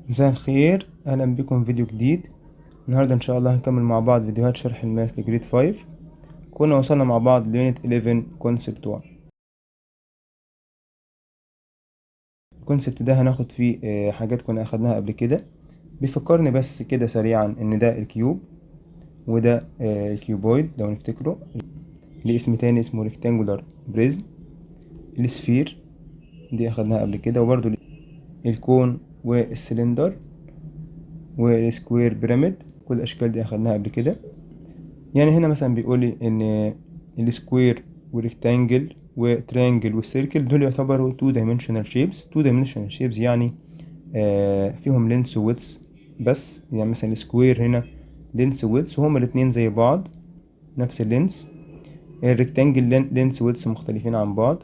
مساء الخير، اهلا بكم في فيديو جديد. النهارده ان شاء الله هنكمل مع بعض فيديوهات شرح الماس لجريد 5. كنا وصلنا مع بعض ليونت 11 كونسبت 1. الكونسبت ده هناخد فيه حاجات كنا اخدناها قبل كده. بيفكرني بس كده سريعا ان ده الكيوب وده الكيوبويد لو نفتكره. ليه اسم تاني اسمه ريكتانجولار بريزم. السفير دي اخدناها قبل كده، وبرده الكون والسلندر والسكوير بيراميد، كل الاشكال دي اخدناها قبل كده. يعني هنا مثلا بيقول لي ان السكوير والريكتانجل وتريانجل والسيركل دول يعتبروا 2 dimensional shapes. 2 dimensional shapes يعني فيهم لينس وويدث بس. يعني مثلا السكوير هنا لينس وويدث وهما الاتنين زي بعض نفس اللينس. الريكتانجل لينس وويدث مختلفين عن بعض.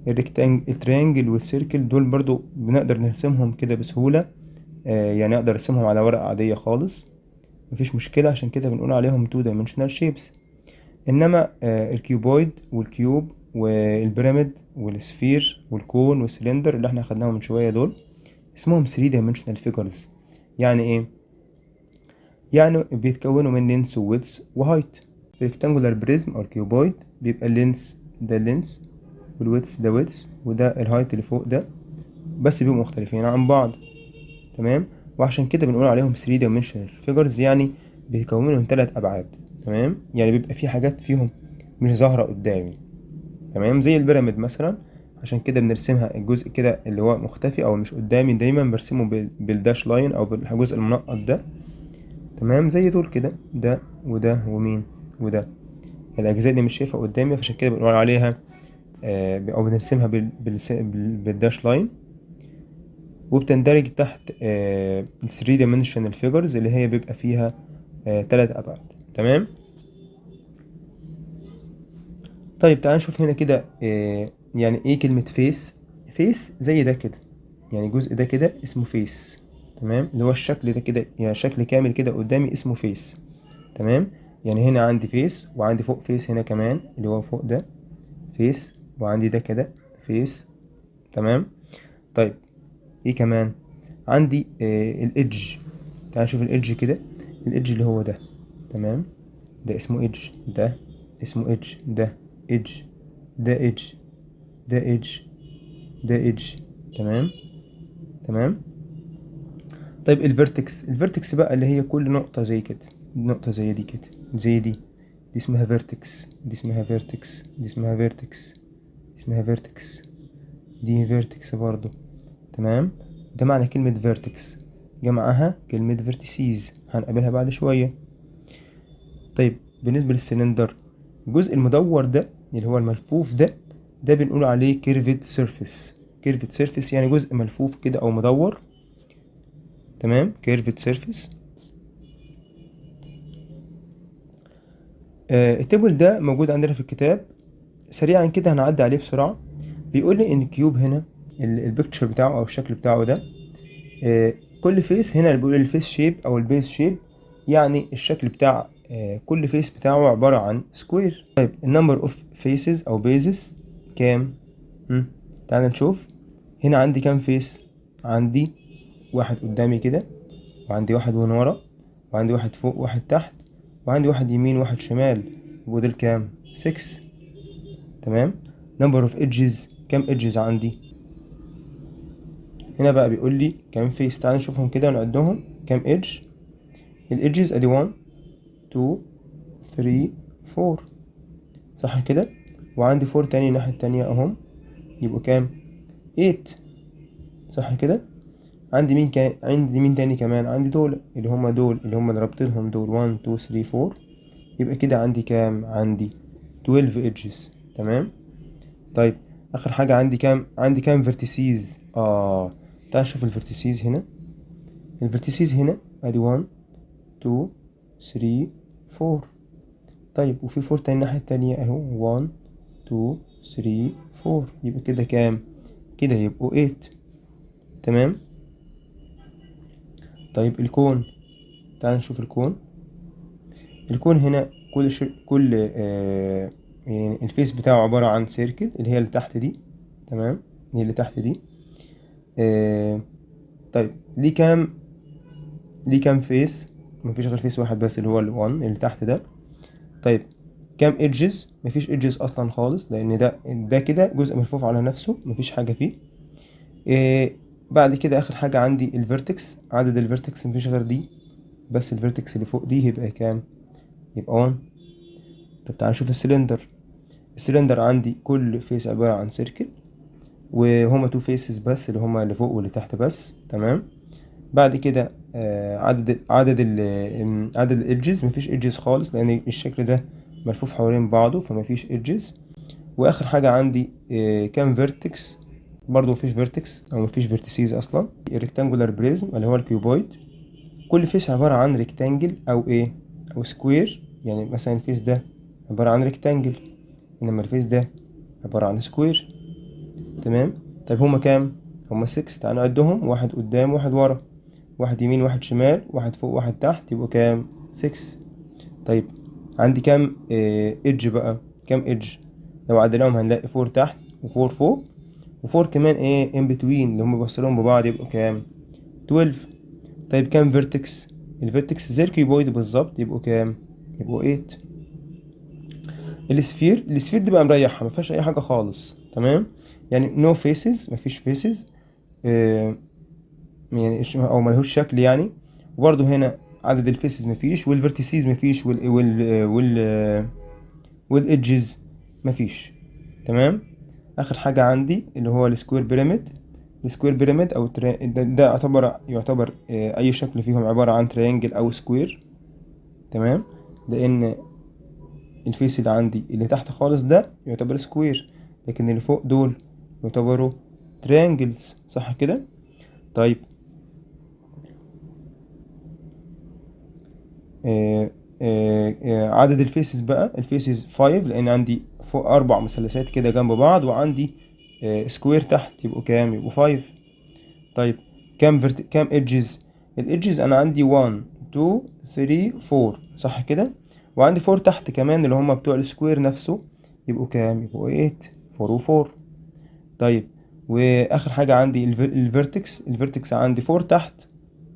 التريانجل والسيركل دول برضو بنقدر نرسمهم كده بسهولة. يعني اقدر ارسمهم على ورقة عادية خالص، مفيش مشكلة. عشان كده بنقول عليهم 2 dimensional shapes. انما الكيوبويد والكيوب والبيراميد والسفير والكون والسلندر اللي احنا اخدناهم من شويه دول اسمهم 3 dimensional figures. يعني ايه؟ يعني بيتكونوا من لينس وويدث وهايت. الريكتانجولار بريزم او الكيوبويد بيبقى اللينس ده اللينس والويدث ده ويدث وده الهايت اللي فوق ده، بس بيبقوا مختلفين عن بعض. تمام. وعشان كده بنقول عليهم 3 dimensional figures، يعني بيكونوا من 3 ابعاد. تمام، يعني بيبقى في حاجات فيهم مش ظاهرة قدامي. تمام، زي البيراميد مثلا. عشان كده بنرسمها الجزء كده اللي هو مختفي او مش قدامي، دايما برسمه بالداش لاين او بالجزء المنقط ده. تمام، زي دول كده، ده وده ومين وده. الاجزاء دي مش شايفها قدامي، فعشان كده بنقول عليها او بنرسمها بالداش لاين. وبتندرج تحت ال 3 dimensional figures اللي هي بيبقى فيها 3 ابعاد. تمام. طيب تعال نشوف هنا كده يعني ايه كلمة فيس. فيس زي ده كده، يعني الجزء ده كده اسمه فيس. تمام، اللي هو الشكل ده كده، يعني شكل كامل كده قدامي اسمه فيس. تمام، يعني هنا عندي فيس وعندي فوق فيس هنا كمان اللي هو فوق ده فيس، وعندي ده كده فيس. تمام. طيب ايه كمان؟ عندي الإدج. تعال نشوف الإدج كده. الإدج اللي هو ده. تمام، ده اسمه إدج، ده اسمه إدج، ده إدج، ده إدج، ده إيدج، ده إيدج. تمام. تمام. طيب الفيرتكس بقى اللي هي كل نقطة زي كده، نقطة زي دي كده، زي دي اسمها فيرتكس، دي اسمها فيرتكس، دي اسمها فيرتكس، دي اسمها فيرتكس، دي فيرتكس برضو. تمام. ده معنى كلمة فيرتكس. جمعها كلمة فيرتيسيز، هنقابلها بعد شوية. طيب بالنسبة للسلندر، الجزء المدور ده اللي هو الملفوف ده، ده بنقول عليه كيرفد سيرفيس. كيرفد سيرفيس يعني جزء ملفوف كده او مدور. تمام، كيرفد سيرفيس. التيبل ده موجود عندنا في الكتاب. سريعا كده هنعدي عليه بسرعة. بيقول لي ان الكيوب هنا البيكتشر بتاعه او الشكل بتاعه ده كل فيس هنا اللي بيقول الفيس شيب او البيس شيب، يعني الشكل بتاع كل فيس بتاعه عبارة عن سكوير. طيب النمبر اوف فيسز او بيزز كام؟ تعال نشوف. هنا عندي كام فيس؟ عندي واحد قدامي كده، وعندي واحد من ورا، وعندي واحد فوق واحد تحت، وعندي واحد يمين واحد شمال. يبقوا دول كام؟ 6. تمام. number of edges، كام edges عندي؟ هنا بقى بيقول لي كام فيس. تعال نشوفهم كده ونعدهم. كام edge؟ الإيدجز ادي 1 2 3 4، صح كده؟ وعندي 4 تاني الناحية التانية اهم، يبقوا كام؟ 8، صح كده؟ عندي مين تاني كمان؟ عندي دول اللي هما اللي رابطينهم دول 1 2 3 4. يبقى كده عندي كام؟ عندي 12 edges. تمام. طيب اخر حاجة عندي كام؟ عندي كام فيرتيسيز؟ تعال نشوف الفيرتيسيز هنا. الفيرتيسيز هنا ادي 1 2 3 4. طيب وفي 4 تاني الناحية التانية اهو 1 2 3 4. يبقى كده كام؟ كده يبقوا 8. تمام. طيب الكون، تعال نشوف الكون. الكون هنا كل يعني الفيس بتاعه عبارة عن سيركل اللي هي اللي تحت دي. تمام، هي اللي تحت دي. آه طيب ليه كام فيس؟ مفيش غير فيس واحد بس اللي هو ال1 اللي تحت ده. طيب كام ايدجز؟ مفيش ايدجز اصلا خالص، لان ده كده جزء ملفوف على نفسه، مفيش حاجه فيه. بعد كده اخر حاجه عندي الفيرتكس، عدد الفيرتكس مفيش غير دي بس، الفيرتكس اللي فوق دي يبقى كام؟ يبقى 1. طب تعال نشوف السلندر عندي كل فيس عباره عن سيركل، وهما تو فيسز بس اللي هما اللي فوق واللي تحت بس. تمام. بعد كده عدد الايدجز، مفيش ايدجز خالص لان الشكل ده ملفوف حوالين بعضه فمفيش ايدجز. واخر حاجه عندي كام فيرتكس؟ برضو مفيش فيرتكس او مفيش فيرتيسيز اصلا. الريكتانجولار بريزم اللي هو الكيوبويد، كل فيس عباره عن ريكتانجل او سكوير. يعني مثلا الفيس ده عباره عن ريكتانجل، انما الفيس ده عباره عن سكوير. تمام. طيب هما كام؟ هما 6. تعالوا نعدهم، واحد قدام واحد ورا، واحد يمين واحد شمال، واحد فوق واحد تحت، يبقوا كام؟ 6. طيب عندي كام ايدج بقى؟ كام ايدج؟ لو عديناهم هنلاقي 4 تحت و4 فوق و4 كمان ان بتوين اللي هم بيوصلهم ببعض، يبقوا كام؟ 12. طيب كام فيرتكس؟ الفيرتكس زي الكيوبويد بالظبط، يبقوا كام؟ يبقوا 8. السفير دي بقى مريحها، ما فيهاش اي حاجه خالص. تمام. يعني نو فيسز، مفيش فيسز، يعني او ملهوش شكل يعني. وبرضه هنا عدد الفيسز مفيش، والفيرتيسيز مفيش، والإدجز مفيش. تمام. اخر حاجه عندي اللي هو السكوير بيراميد او ده يعتبر اي شكل فيهم عباره عن تريانجل او سكوير. تمام. لان الفيس اللي عندي اللي تحت خالص ده يعتبر سكوير، لكن اللي فوق دول يعتبروا تريانجلز، صح كده؟ طيب عدد الفيسز بقى، الفيسز 5 لان عندي فوق 4 مثلثات كده جنب بعض، وعندي سكوير تحت، يبقوا كام؟ يبقوا 5. طيب كام ايدجز؟ الايدجز انا عندي 1 2 3 4، صح كده؟ وعندي 4 تحت كمان اللي هم بتوع السكوير نفسه، يبقوا كام؟ يبقوا 8. 4 و4. طيب واخر حاجه عندي الفيرتكس عندي 4 تحت،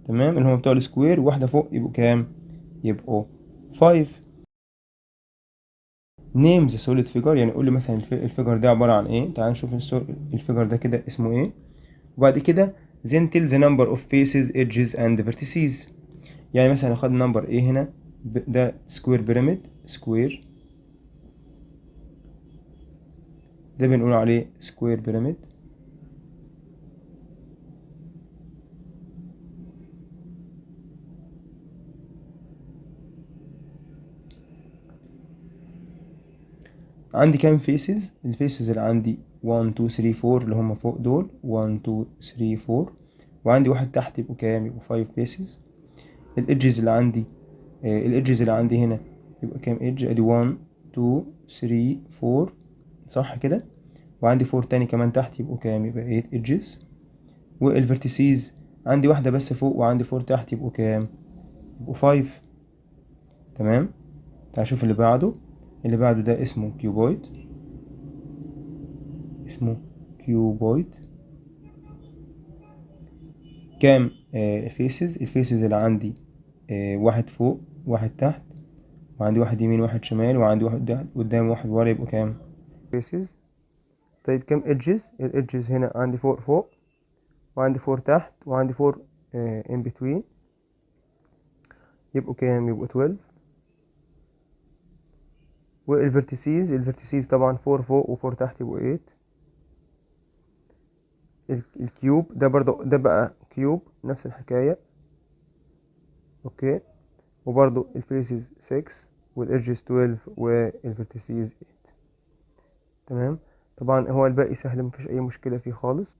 تمام، اللي هم بتوع السكوير، وواحده فوق، يبقوا كام؟ يبقوا 5. نيم ذا سوليد فيجر، يعني قول لي مثلا الفيجر ده عباره عن ايه. تعال نشوف الفيجر ده كده اسمه ايه. وبعد كده then tell the number of faces edges and vertices. يعني مثلا خد نمبر ايه هنا، ده سكوير بيراميد، سكوير، ده بنقول عليه سكوير بيراميد. عندي كام فيسز؟ الفيسز اللي عندي 1 2 3 4 اللي هم فوق دول، 1 2 3 4، وعندي واحد تحت، يبقوا كام؟ يبقوا 5 فيسز. الايدجز اللي عندي هنا يبقى كام ايدج؟ ادي 1 2 3 4، صح كده؟ وعندي 4 تاني كمان تحت، يبقوا كام؟ يبقى 8 ايدجز. والفيرتيسيز عندي واحدة بس فوق وعندي 4 تحت، يبقوا كام؟ يبقوا 5. تمام. تعال نشوف اللي بعده ده اسمه كيوبويد. كام فيسز؟ الفيسز اللي عندي واحد فوق واحد تحت، وعندي واحد يمين واحد شمال، وعندي واحد قدام واحد ورا، يبقوا كام فيسز؟ طيب كام ايدجز؟ الايدجز هنا عندي 4 فوق، وعندي 4 تحت، وعندي 4 in between، يبقوا كام؟ يبقوا 12. الفيرتيسيز طبعا 4 فوق و4 تحت، يبقوا 8. الكيوب ده برضو ده بقى كيوب، نفس الحكاية. اوكي. وبرضو الفيسز 6 والإدجز 12 والفيرتيسيز 8. تمام. طبعا هو الباقي سهل، مفيش أي مشكلة فيه خالص.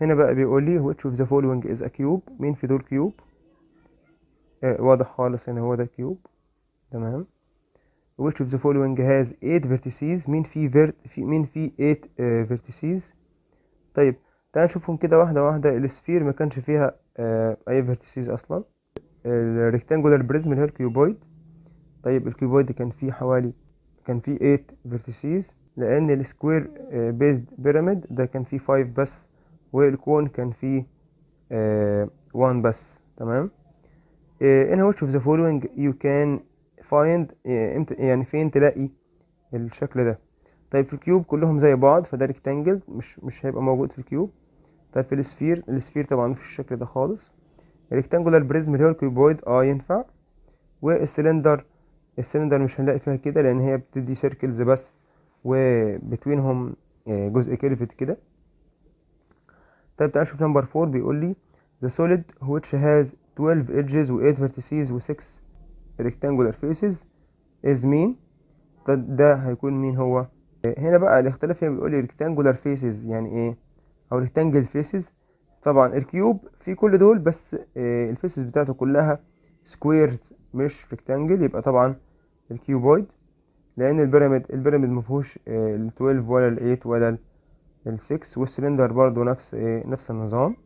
هنا بقى بيقول لي which of the following is a cube، مين في دول كيوب؟ واضح خالص هنا هو ده كيوب. تمام. which of the following has 8 vertices، مين فيه 8 vertices؟ طيب تعال نشوفهم كده واحدة واحدة. السفير ما كانش فيها أي vertices أصلا. الريكتانجولار بريزم اللي هو الكيوبويد، طيب الكيوبويد كان فيه 8 vertices، لأن السكوير بيزد بيراميد ده كان فيه 5 بس والكون كان فيه 1 بس. تمام. in which of the following you can find امتى يعني فين تلاقي الشكل ده؟ طيب في الكيوب كلهم زي بعض فده ريكتانجل، مش هيبقى موجود في الكيوب. طيب في السفير طبعا مفيش الشكل ده خالص. الريكتانجولار بريزم اللي هو الكيوبويد ينفع. السلندر مش هنلاقي فيها كده لان هي بتدي سيركلز بس، وبتوينهم جزء كيرفت كده. طيب تعال نشوف نمبر 4. بيقول لي the solid which has 12 edges و 8 vertices و 6 rectangular faces is mean. ده هيكون مين هو؟ هنا بقى الاختلاف هنا بيقول لي rectangular faces يعني ايه، او rectangle faces. طبعا الكيوب فيه كل دول بس الفيسز بتاعته كلها سكويرز مش ريكتانجل، يبقى طبعا الكيوبويد. لان البيراميد مفيهوش ال 12 ولا ال 8 ولا ال 6. والسلندر برضو نفس النظام.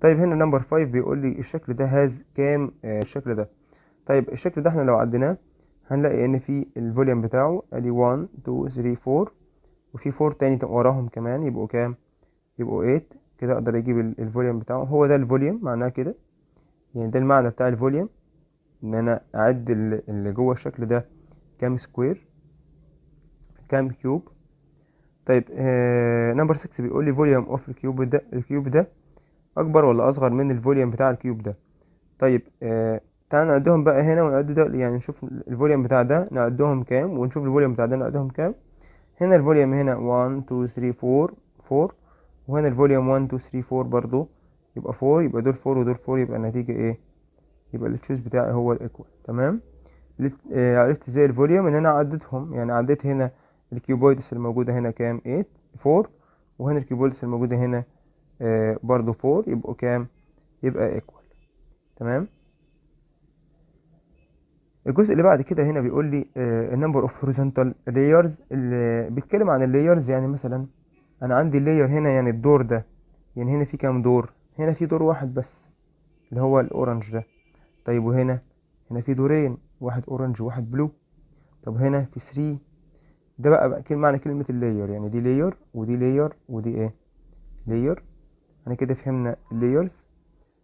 طيب هنا نمبر 5 بيقول لي الشكل ده هاز كام الشكل ده. طيب الشكل ده احنا لو عديناه هنلاقي ان في الفوليوم بتاعه ادي 1 2 3 4، وفي 4 تاني وراهم كمان يبقوا كام؟ يبقوا 8. كده اقدر اجيب الفوليوم بتاعه. هو ده الفوليوم معناه كده، يعني ده المعنى بتاع الفوليوم، ان انا اعد اللي جوه الشكل ده كام سكوير، كام كيوب. طيب نمبر 6 بيقول لي فوليوم اوف الكيوب ده اكبر ولا اصغر من الفوليوم بتاع الكيوب ده. طيب تعال نعدهم بقى هنا ونعد ده، يعني نشوف الفوليوم بتاع ده نعدهم كام ونشوف الفوليوم بتاع ده نعدهم كام. هنا الفوليوم هنا 1 2 3 4، وهنا الفوليوم 1 2 3 4 برضو يبقى 4، يبقى دول 4 ودول 4، يبقى النتيجة ايه؟ يبقى التشوز بتاعي هو الايكوال. تمام. عرفت ازاي الفوليوم؟ ان انا عديتهم، يعني عديت هنا الكيوبويدس الموجودة هنا كام؟ 8 4، وهنا الكيوبويدس الموجودة هنا برضو 4، يبقوا كام؟ يبقى ايكوال. تمام. الجزء اللي بعد كده هنا بيقول لي النمبر اوف هوريزونتال لايرز، اللي بيتكلم عن اللايرز. يعني مثلا انا عندي اللاير هنا، يعني الدور ده، يعني هنا في كام دور؟ هنا في دور واحد بس اللي هو الاورنج ده. طيب هنا في دورين، واحد اورنج وواحد بلو. طب هنا في 3. ده بقى معنى كلمة اللاير، يعني دي لاير ودي لاير ودي ايه؟ لاير. انا كده فهمنا اللايرز.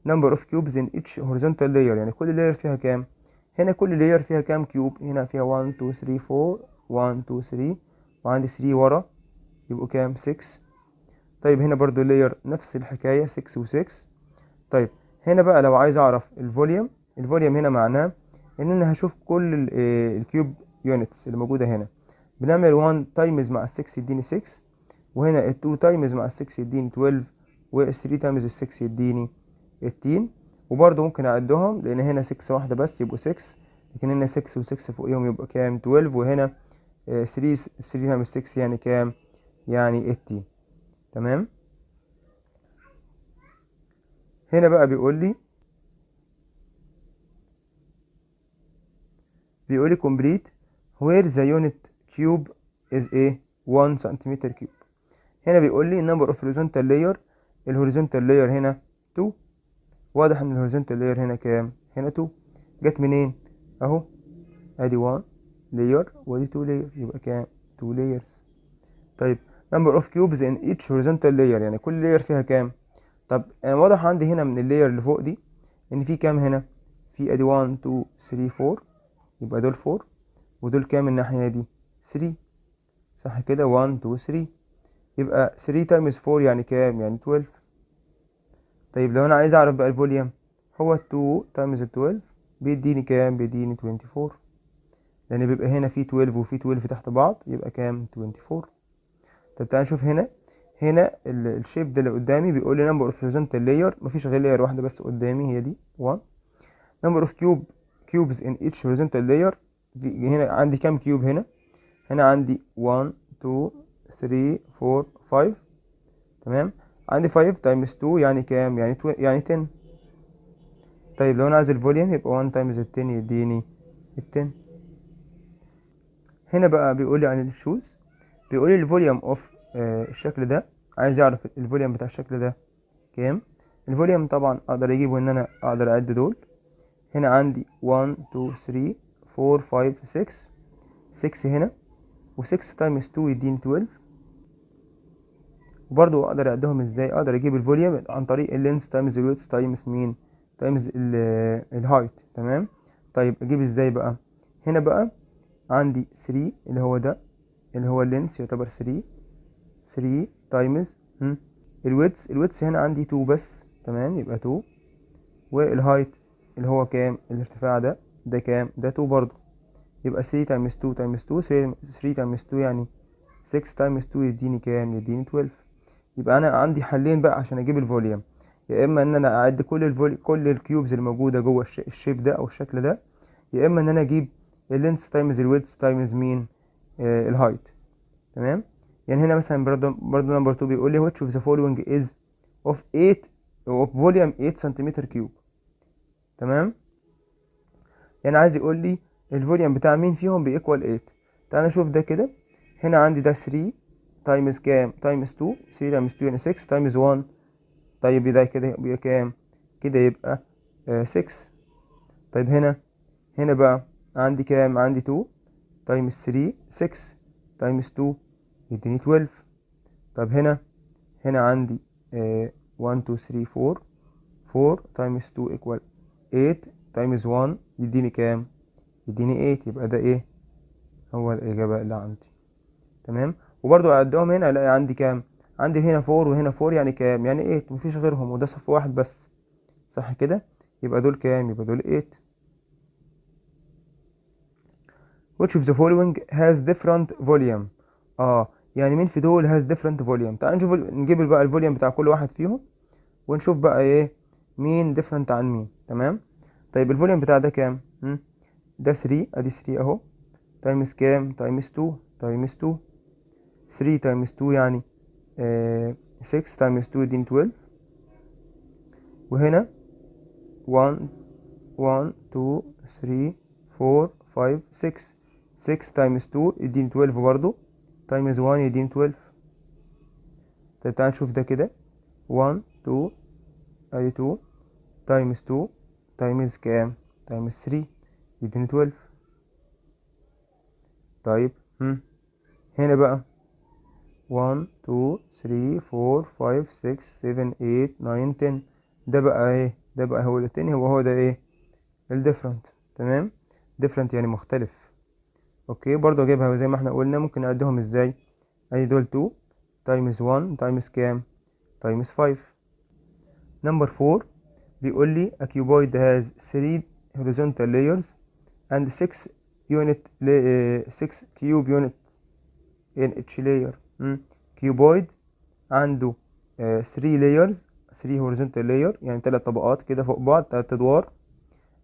number of cubes in each horizontal layer، يعني كل layer فيها كام؟ هنا كل layer فيها كام كيوب؟ هنا فيها 1 2 3 4، 1 2 3، وعندي 3 ورا، يبقوا كام؟ 6. طيب هنا برضو layer نفس الحكاية 6 و 6. طيب هنا بقى لو عايز اعرف الفوليوم هنا معناه ان انا هشوف كل الكيوب يونتس اللي موجودة هنا. بنعمل 1 تايمز مع ال 6 يديني 6، وهنا ال 2 تايمز مع ال 6 يديني 12، وال 3 تايمز ال 6 يديني 18. وبرضه ممكن اعدهم لان هنا 6 واحدة بس يبقوا 6، لكن هنا 6 و6 فوقيهم يبقى كام؟ 12. وهنا 3 تايمز 6 يعني كام؟ يعني 18. تمام. هنا بقى بيقول لي complete where the unit cube is a 1 centimeter cube. هنا بيقول لي number of horizontal layer. الهوريزونتال layer هنا 2. واضح ان الهوريزونتال layer هنا كام؟ هنا 2. جت منين؟ اهو ادي 1 layer وادي 2 layer، يبقى كام؟ 2 layers. طيب number of cubes in each horizontal layer، يعني كل layer فيها كام؟ طب انا واضح عندي هنا من اللاير اللي فوق دي ان في كام هنا؟ في ادي 1 2 3 4، يبقى دول 4، ودول كام الناحية دي؟ 3. صح كده؟ 1 2 3، يبقى 3 تايمز 4 يعني كام؟ يعني 12. طيب لو انا عايز اعرف بقى الفوليوم، هو 2 تايمز 12 بيديني كام؟ بيديني 24، لان بيبقى هنا في 12 وفي 12 تحت بعض، يبقى كام؟ 24. طب تعالى نشوف هنا الشيب ده اللي قدامي بيقول لي نمبر اوف هوريزونتال لاير، مفيش غير لاير واحده بس قدامي هي دي 1. نمبر اوف كيوبز ان ايتش هوريزونتال لاير، هنا عندي كام كيوب؟ هنا عندي 1 2 3 4 5. تمام. عندي 5 تايمز 2 يعني كام؟ يعني 10. طيب لو انا عايز الفوليوم يبقى 1 تايمز 10 يديني 10. هنا بقى بيقول لي عن الشوز، بيقول لي الفوليوم اوف الشكل ده. عايز يعرف الفوليوم بتاع الشكل ده كام. الفوليوم طبعا اقدر اجيبه ان انا اقدر اعد دول. هنا عندي 1 2 3 4 5 6. 6 هنا، و6 تايمز 2 يديني 12. وبرضو اقدر اعدهم ازاي؟ اقدر اجيب الفوليوم عن طريق اللينس تايمز الويدث تايمز مين، تايمز الهايت. تمام. طيب اجيب ازاي بقى؟ هنا بقى عندي 3 اللي هو ده، اللي هو اللينس يعتبر 3 تايمز الويدث هنا عندي 2 بس. تمام، يبقى 2. والهايت اللي هو كام؟ الارتفاع ده كام؟ ده 2 برضو. يبقى 3 تايمز 2 تايمز 2 3 تايمز 2 يعني 6 تايمز 2 يديني كام؟ يديني 12. يبقى انا عندي حلين بقى عشان اجيب الفوليوم. يا اما ان انا اعد كل الكيوبز اللي موجوده جوه الشيب ده او الشكل ده، يا اما ان انا اجيب اللينس تايمز الويدث تايمز مين، الهايت. تمام. يعني هنا مثلا برضه نمبر 2 بيقول لي which of the following is of 8 of volume 8 سنتيمتر كيوب. تمام. يعني عايز يقول لي الفوليوم بتاع مين فيهم بيكوال 8. تعال نشوف ده كده. هنا عندي ده 3 تايمز كام؟ تايمز 2. 3 تايمز 2 يعني 6 تايمز 1. طيب ده كده يبقى كام؟ كده يبقى 6. طيب هنا بقى عندي كام؟ عندي 2 تايمز 3 6 تايمز 2 يديني 12. طب هنا عندي 1 2 3 4. 4 تايمز 2 ايكوال 8 تايمز 1 يديني كام؟ يديني 8. يبقى ده ايه؟ هو الإجابة اللي عندي. تمام. وبرضو أعدهم هنا ألاقي عندي كام؟ عندي هنا 4 وهنا 4 يعني كام؟ يعني 8. مفيش غيرهم وده صف واحد بس، صح كده؟ يبقى دول كام؟ يبقى دول 8. which of the following has different volume؟ يعني مين في دول has different volume؟ تعال نشوف نجيب بقى الفوليوم بتاع كل واحد فيهم ونشوف بقى ايه مين different عن مين. تمام. طيب الفوليوم بتاع ده كام؟ ده 3، ادي 3 اهو، تايمز كام؟ تايمز 2 تايمز 2. 3 تايمز 2 يعني 6 تايمز 2 يديني 12. وهنا 1 1 2 3 4 5 6. 6 تايمز 2 يديني 12 برضو، تايمز 1 يديني 12. طيب تعال نشوف ده كده. 1 2 ادي 2 تايمز 2 تايمز كام؟ تايمز 3 يديني 12. طيب هنا بقى 1 2 3 4 5 6 7 8 9 10. ده بقى ايه؟ ده بقى هو التاني، هو ده ايه؟ الديفرنت. تمام. ديفرنت يعني مختلف. اوكي، برضو اجيبها زي ما احنا قلنا. ممكن نعدهم ازاي؟ ادي دول 2 تايمز 1 تايمز كام؟ تايمز 5. نمبر 4 بيقول لي a cuboid has 3 horizontal layers and 6 6 cube unit in each layer. كيوبويد عنده 3 layers، 3 horizontal layer يعني 3 طبقات كده فوق بعض، 3 ادوار،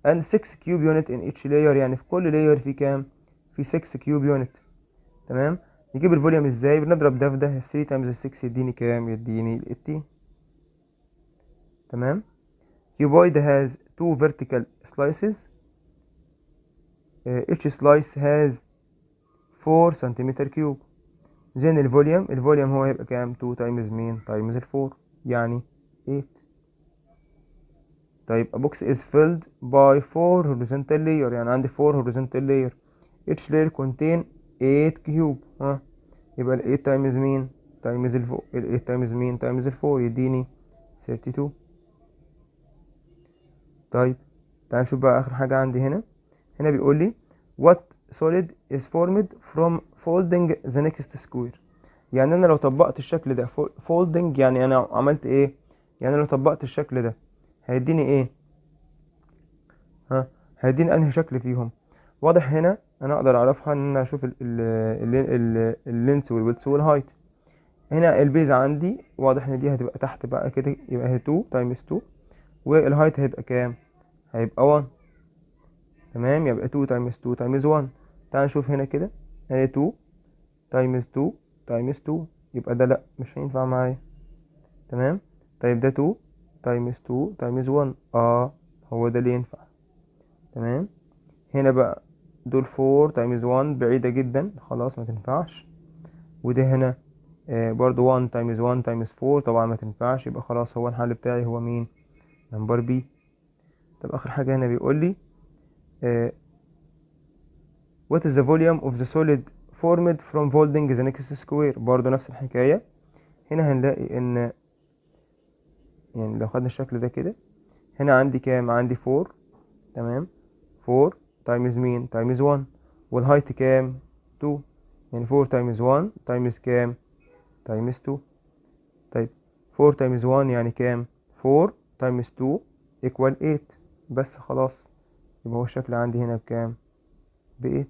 and 6 cube unit in each layer يعني في كل layer في كام؟ في 6 cube unit. تمام. نجيب الفوليوم ازاي؟ بنضرب ده في ده، 3 تايمز 6 يديني كام؟ يديني 18. تمام. cuboid has 2 vertical slices. each slice has 4 سنتيمتر كيوب. زين الفوليوم هو هيبقى كام؟ 2 تايمز مين؟ تايمز 4 يعني 8. طيب a box is filled by 4 horizontal layer يعني عندي 4 horizontal layer. each layer contain 8 cube. يبقى ال 8 تايمز مين؟ تايمز ال 8 تايمز مين؟ تايمز ال 4 يديني 32. طيب تعال نشوف بقى اخر حاجة عندي هنا بيقول لي what solid is formed from folding the next square. يعني انا لو طبقت الشكل ده folding يعني انا عملت ايه؟ يعني لو طبقت الشكل ده هيديني ايه؟ هيديني انهي شكل فيهم؟ واضح هنا انا اقدر اعرفها ان انا اشوف اللينس والويدث والهايت. هنا البيز عندي واضح ان دي هتبقى تحت بقى كده، يبقى هي 2 تايمز 2. والهايت هيبقى كام؟ هيبقى 1. تمام. يبقى 2 تايمز 2 تايمز 1. تعال نشوف هنا كده، هي 2 تايمز 2 تايمز 2. يبقى ده لا مش هينفع معايا. تمام. طيب ده 2 تايمز 2 تايمز 1. هو ده اللي ينفع. تمام. هنا بقى دول 4 تايمز 1 بعيدة جدا، خلاص ما تنفعش. وده هنا برضو 1 تايمز 1 تايمز 4 طبعا ما تنفعش. يبقى خلاص هو الحل بتاعي هو مين؟ نمبر بي. طب اخر حاجة هنا بيقول لي what is the volume of the solid formed from folding the next square. برضو نفس الحكاية. هنا هنلاقي ان يعني لو خدنا الشكل ده كده، هنا عندي كام؟ عندي 4. تمام. 4 تايمز مين؟ تايمز 1. والهايت كام؟ 2. يعني 4 تايمز 1 تايمز كام؟ تايمز 2. طيب 4 تايمز 1 يعني كام؟ 4 تايمز 2 equal 8. بس خلاص، يبقى هو الشكل عندي هنا بكام؟ ب 8.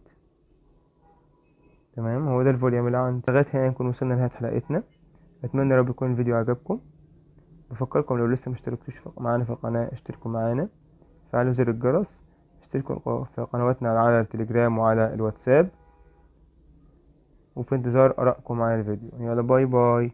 تمام. هو ده الفوليوم اللي عندي. لغاية هنا نكون وصلنا لنهاية حلقتنا. اتمنى يا رب يكون الفيديو عجبكم. بفكركم لو لسه مشتركتوش معانا في القناة اشتركوا معانا، فعلوا زر الجرس، اشتركوا في قنواتنا على التليجرام وعلى الواتساب، وفي انتظار آرائكم على الفيديو. يلا باي باي.